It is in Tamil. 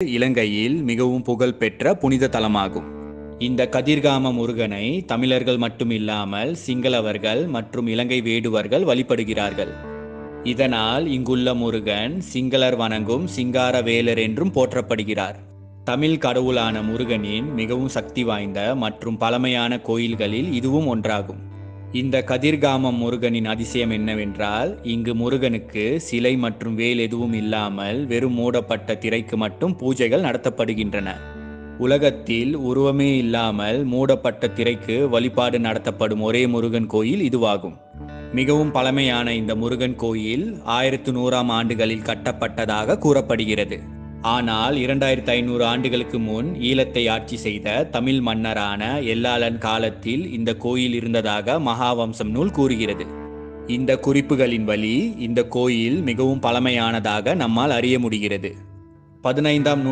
இலங்கையில் மிகவும் புகழ்பெற்ற புனித தலமாகும். இந்த கதிர்காம முருகனை தமிழர்கள் மட்டுமில்லாமல் சிங்களவர்கள் மற்றும் இலங்கை வேடுவர்கள் வழிபடுகிறார்கள். இதனால் இங்குள்ள முருகன் சிங்களர் வணங்கும் சிங்கார வேலர் என்றும் போற்றப்படுகிறார். தமிழ் கடவுளான முருகனின் மிகவும் சக்தி வாய்ந்த மற்றும் பழமையான கோயில்களில் இதுவும் ஒன்றாகும். இந்த கதிர்காமம் முருகனின் அதிசயம் என்னவென்றால், இங்கு முருகனுக்கு சிலை மற்றும் வேல் எதுவும் இல்லாமல் வெறும் மூடப்பட்ட திரைக்கு மட்டும் பூஜைகள் நடத்தப்படுகின்றன. உலகத்தில் உருவமே இல்லாமல் மூடப்பட்ட திரைக்கு வழிபாடு நடத்தப்படும் ஒரே முருகன் கோயில் இதுவாகும். மிகவும் பழமையான இந்த முருகன் கோயில் 1100ஆம் ஆண்டுகளில் கட்டப்பட்டதாக கூறப்படுகிறது. ஆனால் 2500 ஆண்டுகளுக்கு முன் ஈழத்தை ஆட்சி செய்த தமிழ் மன்னரான எல்லாளன் காலத்தில் இந்த கோயில் இருந்ததாக மகாவம்சம் நூல் கூறுகிறது. இந்த குறிப்புகளின் வழி இந்த கோயில் மிகவும் பழமையானதாக நம்மால் அறிய முடிகிறது. 15ஆம்